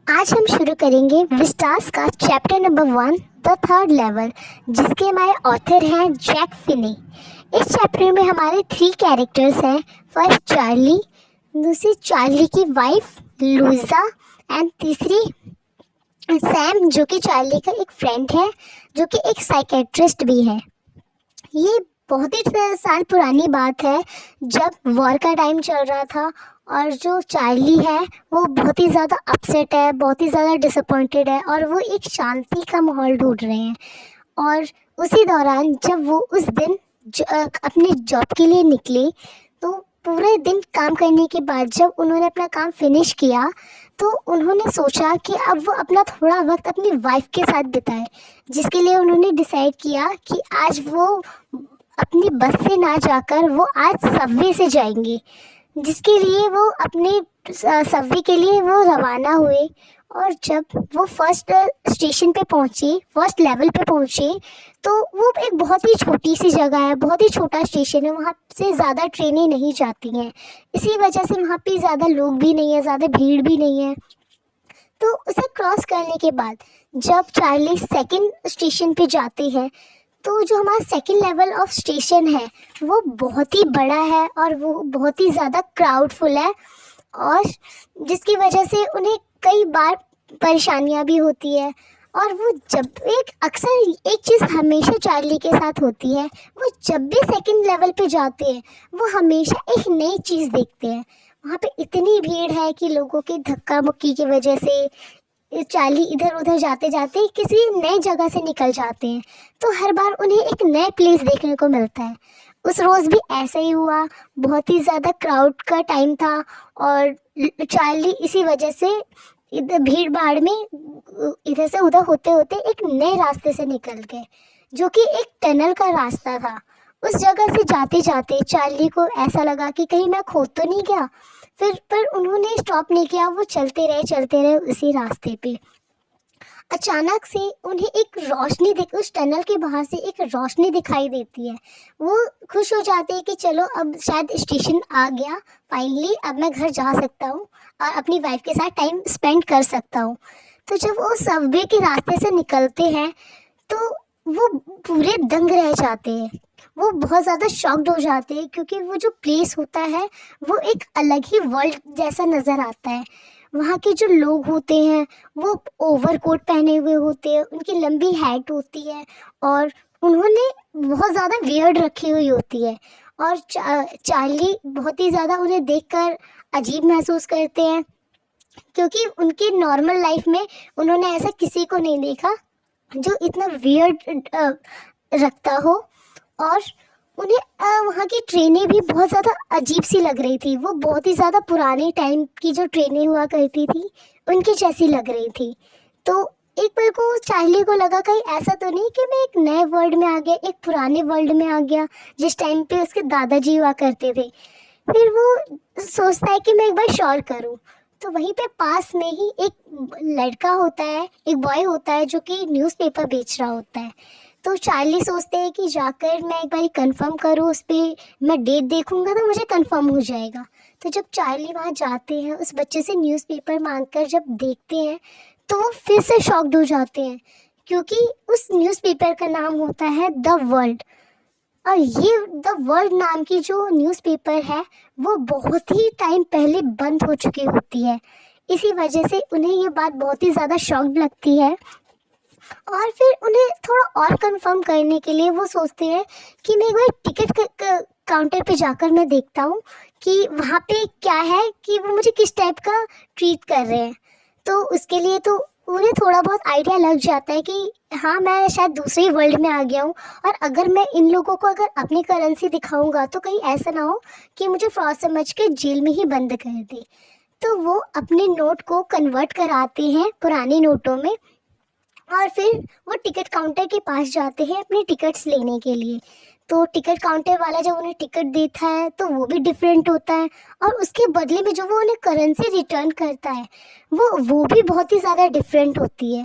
आज हम शुरू करेंगे विस्टास का chapter number 1 the third level, जिसके हमारे ऑथर हैं जैक फिनी। इस चैप्टर में हमारे 3 कैरेक्टर्स हैं। फर्स्ट चार्ली, दूसरी चार्ली की वाइफ लूजा एंड तीसरी सैम, जो कि चार्ली का एक फ्रेंड है, जो कि एक साइकेट्रिस्ट भी है। ये बहुत ही साल पुरानी बात है, जब वॉर का टाइम चल रहा था और जो चार्ली है वो बहुत ही ज़्यादा अपसेट है, बहुत ही ज़्यादा डिसअपॉइंटेड है और वो एक शांति का माहौल ढूंढ रहे हैं। और उसी दौरान जब वो उस दिन अपने जॉब के लिए निकले, तो पूरे दिन काम करने के बाद जब उन्होंने अपना काम फिनिश किया, तो उन्होंने सोचा कि अब वो अपना थोड़ा वक्त अपनी वाइफ के साथ बिताए, जिसके लिए उन्होंने डिसाइड किया कि आज वो अपनी बस से ना जाकर वो आज सबवे से जाएंगे, जिसके लिए वो अपने सबवे के लिए वो रवाना हुए। और जब वो फर्स्ट स्टेशन पे पहुँचे, फर्स्ट लेवल पे पहुँचे, तो वो एक बहुत ही छोटी सी जगह है, बहुत ही छोटा स्टेशन है, वहाँ से ज़्यादा ट्रेनें नहीं जाती हैं। इसी वजह से वहाँ पे ज़्यादा लोग भी नहीं है, ज़्यादा भीड़ भी नहीं है। तो उसे क्रॉस करने के बाद जब चार्ली सेकंड स्टेशन पे जाते हैं, तो जो हमारा सेकंड लेवल ऑफ स्टेशन है वो बहुत ही बड़ा है और वो बहुत ही ज़्यादा क्राउडफुल है, और जिसकी वजह से उन्हें कई बार परेशानियां भी होती है। और वो जब एक अक्सर एक चीज़ हमेशा चार्ली के साथ होती है, वो जब भी सेकंड लेवल पे जाते हैं वो हमेशा एक नई चीज़ देखते हैं। वहाँ पे इतनी भीड़ है कि लोगों की धक्का मुक्की की वजह से चार्ली इधर उधर जाते जाते किसी नई जगह से निकल जाते हैं, तो हर बार उन्हें एक नए प्लेस देखने को मिलता है। उस रोज़ भी ऐसा ही हुआ, बहुत ही ज़्यादा क्राउड का टाइम था और चार्ली इसी वजह से इधर भीड़ भाड़ में इधर से उधर होते होते एक नए रास्ते से निकल गए, जो कि एक टनल का रास्ता था। उस जगह से जाते जाते चार्ली को ऐसा लगा कि कहीं मैं खो तो नहीं गया। फिर पर उन्होंने स्टॉप नहीं किया, वो चलते रहे उसी रास्ते पे। अचानक से उन्हें एक रोशनी दिख उस टनल के बाहर से एक रोशनी दिखाई देती है। वो खुश हो जाते हैं कि चलो अब शायद स्टेशन आ गया, फाइनली अब मैं घर जा सकता हूँ और अपनी वाइफ के साथ टाइम स्पेंड कर सकता हूँ। तो जब वो सबवे के रास्ते से निकलते हैं, तो वो पूरे दंग रह जाते हैं। वो बहुत ज़्यादा शॉक्ड हो जाते हैं, क्योंकि वो जो प्लेस होता है वो एक अलग ही वर्ल्ड जैसा नज़र आता है। वहाँ के जो लोग होते हैं वो ओवरकोट पहने हुए होते हैं, उनकी लंबी हैट होती है और उन्होंने बहुत ज़्यादा वियर्ड रखी हुई होती है। और चार्ली बहुत ही ज़्यादा उन्हें देखकर अजीब महसूस करते हैं, क्योंकि उनकी नॉर्मल लाइफ में उन्होंने ऐसा किसी को नहीं देखा जो इतना वियर्ड रखता हो। और उन्हें वहाँ की ट्रेनें भी बहुत ज़्यादा अजीब सी लग रही थी। वो बहुत ही ज़्यादा पुराने टाइम की जो ट्रेनें हुआ करती थी उनकी जैसी लग रही थी। तो एक पल को चार्ली को लगा कहीं ऐसा तो नहीं कि मैं एक नए वर्ल्ड में आ गया, एक पुराने वर्ल्ड में आ गया जिस टाइम पे उसके दादाजी हुआ करते थे। फिर वो सोचता है कि मैं एक बार श्योर करूँ। तो वहीं पे पास में ही एक लड़का होता है, एक बॉय होता है जो कि न्यूज़पेपर बेच रहा होता है। तो चार्ली सोचते हैं कि जाकर मैं एक बार कंफर्म करूँ, उस पर मैं डेट देखूंगा तो मुझे कंफर्म हो जाएगा। तो जब चार्ली वहाँ जाते हैं, उस बच्चे से न्यूज़पेपर मांगकर जब देखते हैं, तो वो फिर से शॉक्ड हो जाते हैं, क्योंकि उस न्यूज़पेपर का नाम होता है द वर्ल्ड। और ये द वर्ल्ड नाम की जो न्यूज़पेपर है वो बहुत ही टाइम पहले बंद हो चुकी होती है। इसी वजह से उन्हें ये बात बहुत ही ज़्यादा शॉक्ड लगती है। और फिर उन्हें थोड़ा और कंफर्म करने के लिए वो सोचते हैं कि मैं एक बार टिकट काउंटर पे जाकर मैं देखता हूँ कि वहाँ पे क्या है, कि वो मुझे किस टाइप का ट्रीट कर रहे हैं। तो उसके लिए तो उन्हें थोड़ा बहुत आइडिया लग जाता है कि हाँ, मैं शायद दूसरे वर्ल्ड में आ गया हूँ, और अगर मैं इन लोगों को अगर अपनी करेंसी दिखाऊंगा तो कहीं ऐसा ना हो कि मुझे फ्रॉड समझ के जेल में ही बंद कर दे। तो वो अपने नोट को कन्वर्ट कराते हैं पुराने नोटों में, और फिर वो टिकट काउंटर के पास जाते हैं अपने टिकट्स लेने के लिए। तो टिकट काउंटर वाला जब उन्हें टिकट देता है तो वो भी डिफरेंट होता है, और उसके बदले में जो वो उन्हें करेंसी रिटर्न करता है वो भी बहुत ही ज़्यादा डिफरेंट होती है।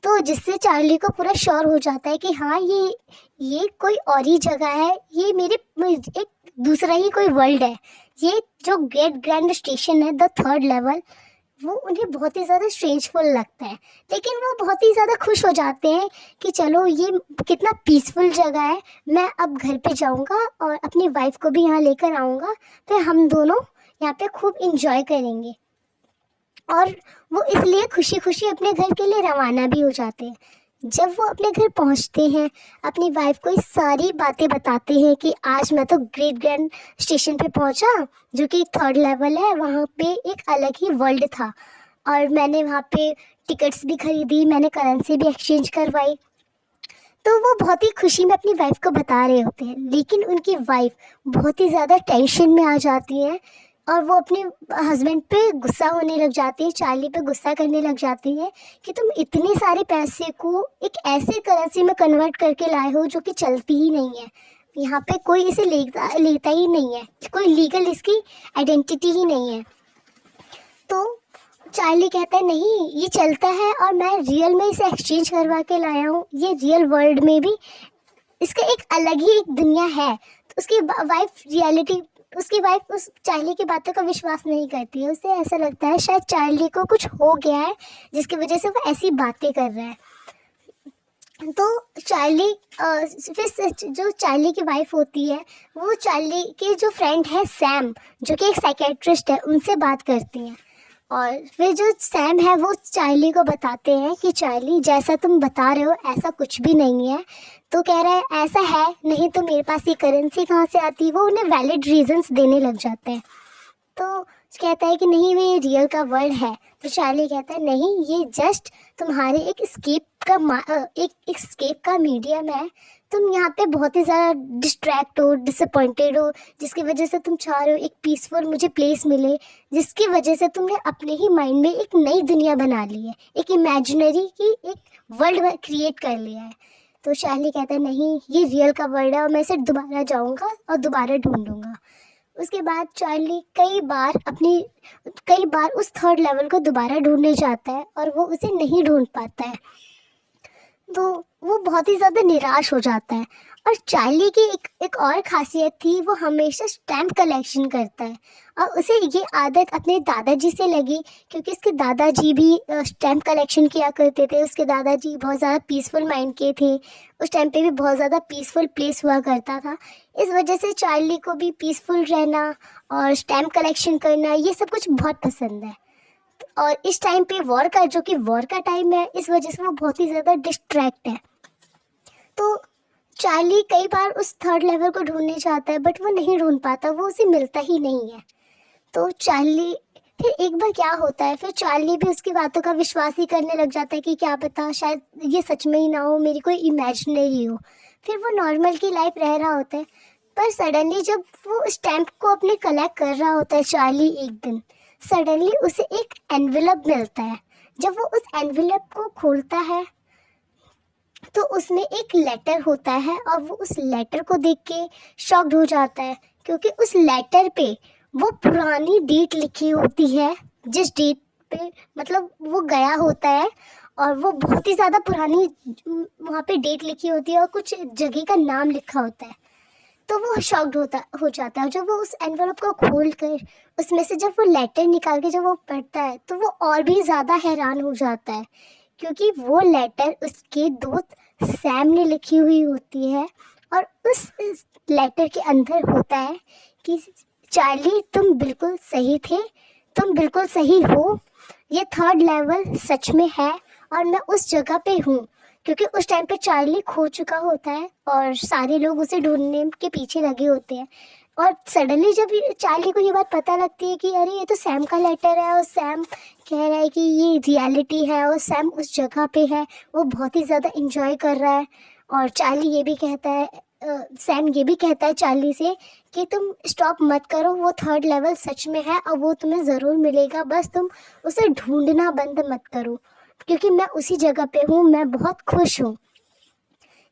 तो जिससे चार्ली को पूरा श्योर हो जाता है कि हाँ, ये कोई और ही जगह है, ये मेरे एक दूसरा ही कोई वर्ल्ड है। ये जो ग्रेट ग्रैंड स्टेशन है द थर्ड लेवल, वो उन्हें बहुत ही ज़्यादा स्ट्रेंजफुल लगता है, लेकिन वो बहुत ही ज़्यादा खुश हो जाते हैं कि चलो ये कितना पीसफुल जगह है, मैं अब घर पे जाऊंगा और अपनी वाइफ को भी यहाँ लेकर आऊँगा, फिर हम दोनों यहाँ पे खूब इंजॉय करेंगे। और वो इसलिए खुशी खुशी अपने घर के लिए रवाना भी हो जाते हैं। जब वो अपने घर पहुंचते हैं, अपनी वाइफ को ये सारी बातें बताते हैं कि आज मैं तो ग्रेट ग्रैंड स्टेशन पे पहुंचा, जो कि 3rd लेवल है, वहाँ पे एक अलग ही वर्ल्ड था और मैंने वहाँ पे टिकट्स भी खरीदी, मैंने करेंसी भी एक्सचेंज करवाई। तो वो बहुत ही खुशी में अपनी वाइफ को बता रहे होते हैं, लेकिन उनकी वाइफ बहुत ही ज़्यादा टेंशन में आ जाती है और वो अपने हस्बैंड पे गुस्सा होने लग जाती है, चार्ली पे गुस्सा करने लग जाती है कि तुम इतने सारे पैसे को एक ऐसे करेंसी में कन्वर्ट करके लाए हो जो कि चलती ही नहीं है, यहाँ पे कोई इसे लेता ही नहीं है, कोई लीगल इसकी आइडेंटिटी ही नहीं है। तो चार्ली कहता है नहीं, ये चलता है और मैं रियल में इसे एक्सचेंज करवा के लाया हूँ, ये रियल वर्ल्ड में भी इसका एक अलग ही एक दुनिया है। तो उसकी वाइफ उस चार्ली की बातों का विश्वास नहीं करती है, उसे ऐसा लगता है शायद चार्ली को कुछ हो गया है जिसकी वजह से वो ऐसी बातें कर रहा है। तो चार्ली फिर जो चार्ली की वाइफ होती है, वो चार्ली के जो फ्रेंड है सैम, जो कि एक साइकेट्रिस्ट है, उनसे बात करती हैं। और फिर जो सैम है वो चार्ली को बताते हैं कि चार्ली जैसा तुम बता रहे हो ऐसा कुछ भी नहीं है। तो कह रहा है ऐसा है नहीं तो मेरे पास ये करेंसी कहाँ से आती, वो उन्हें वैलिड रीजंस देने लग जाते हैं। तो कहता है कि नहीं ये रियल का वर्ड है। तो चार्ली कहता है नहीं, ये जस्ट तुम्हारे एक स्केप का मीडियम है, तुम यहाँ पे बहुत ही ज़्यादा डिस्ट्रैक्ट हो, डिसअपॉइंटेड हो, जिसकी वजह से तुम चाह रहे हो एक पीसफुल मुझे प्लेस मिले, जिसकी वजह से तुमने अपने ही माइंड में एक नई दुनिया बना ली है, एक इमेजिनरी की एक वर्ल्ड क्रिएट कर लिया है। तो चार्ली कहता है नहीं, ये रियल का वर्ल्ड है और मैं इसे दोबारा जाऊँगा और दोबारा ढूंढूंगा। उसके बाद चार्ली कई बार उस 3rd लेवल को दोबारा ढूंढने जाता है और वो उसे नहीं ढूंढ पाता है, तो वो बहुत ही ज़्यादा निराश हो जाता है। और चार्ली की एक और खासियत थी, वो हमेशा स्टैम्प कलेक्शन करता है और उसे ये आदत अपने दादाजी से लगी, क्योंकि उसके दादाजी भी स्टैम्प कलेक्शन किया करते थे। उसके दादाजी बहुत ज़्यादा पीसफुल माइंड के थे, उस टाइम पे भी बहुत ज़्यादा पीसफुल प्लेस हुआ करता था। इस वजह से चार्ली को भी पीसफुल रहना और स्टैम्प कलेक्शन करना ये सब कुछ बहुत पसंद है। और इस टाइम पे वॉर का टाइम है, इस वजह से वो बहुत ही ज़्यादा डिस्ट्रैक्ट है। तो चार्ली कई बार उस 3rd लेवल को ढूंढने जाता है, बट वो नहीं ढूंढ पाता, वो उसे मिलता ही नहीं है। तो चार्ली फिर एक बार क्या होता है, फिर चार्ली भी उसकी बातों का विश्वास ही करने लग जाता है कि क्या पता शायद ये सच में ही ना हो, मेरी कोई इमेजिनरी हो। फिर वो नॉर्मल की लाइफ रह रहा होता है, पर सडनली जब वो स्टैम्प को अपने कलेक्ट कर रहा होता है चार्ली, एक दिन सडनली उसे एक एनवेलप मिलता है। जब वो उस एनवेलप को खोलता है तो उसमें एक लेटर होता है और वो उस लेटर को देख के शॉक्ड हो जाता है, क्योंकि उस लेटर पे वो पुरानी डेट लिखी होती है, जिस डेट पे मतलब वो गया होता है, और वो बहुत ही ज़्यादा पुरानी वहाँ पे डेट लिखी होती है और कुछ जगह का नाम लिखा होता है। तो वो शॉक्ड हो जाता है। जब वो उस एनवेलप को खोल कर उसमें से जब वो लेटर निकाल के जब वो पढ़ता है तो वो और भी ज़्यादा हैरान हो जाता है, क्योंकि वो लेटर उसके दोस्त सैम ने लिखी हुई होती है। और उस लेटर के अंदर होता है कि चार्ली तुम बिल्कुल सही थे, तुम बिल्कुल सही हो, ये 3rd लेवल सच में है और मैं उस जगह पे हूँ। क्योंकि उस टाइम पे चार्ली खो चुका होता है और सारे लोग उसे ढूंढने के पीछे लगे होते हैं। और सडनली जब चार्ली को ये बात पता लगती है कि अरे ये तो सैम का लेटर है और सैम कह रहा है कि ये रियलिटी है और सैम उस जगह पे है, वो बहुत ही ज़्यादा इंजॉय कर रहा है। और चार्ली ये भी कहता है सैम ये भी कहता है चार्ली से कि तुम स्टॉप मत करो, वो 3rd लेवल सच में है और वो तुम्हें ज़रूर मिलेगा, बस तुम उसे ढूंढना बंद मत करो, क्योंकि मैं उसी जगह पे हूँ, मैं बहुत खुश हूँ।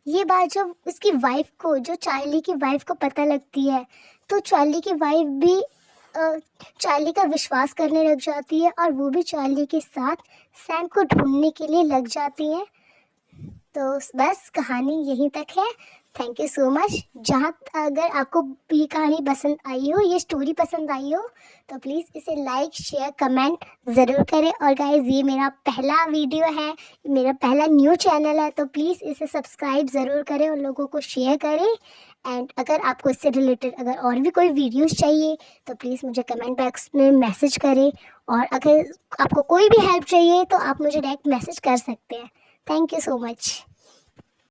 ये बात जब उसकी वाइफ को, जो चार्ली की वाइफ को पता लगती है, तो चार्ली की वाइफ भी चार्ली का विश्वास करने लग जाती है और वो भी चार्ली के साथ सैम को ढूंढने के लिए लग जाती हैं। तो बस कहानी यहीं तक है। Thank you so much. अगर आपको ये कहानी पसंद आई हो, ये स्टोरी पसंद आई हो, तो प्लीज़ इसे लाइक शेयर कमेंट ज़रूर करें। और गाइस, ये मेरा पहला वीडियो है, मेरा पहला न्यू चैनल है, तो प्लीज़ इसे सब्सक्राइब ज़रूर करें और लोगों को शेयर करें। एंड अगर आपको इससे रिलेटेड अगर और भी कोई वीडियोस चाहिए तो प्लीज़ मुझे कमेंट बॉक्स में मैसेज करें। और अगर आपको कोई भी हेल्प चाहिए तो आप मुझे डायरेक्ट मैसेज कर सकते हैं। Thank you so much.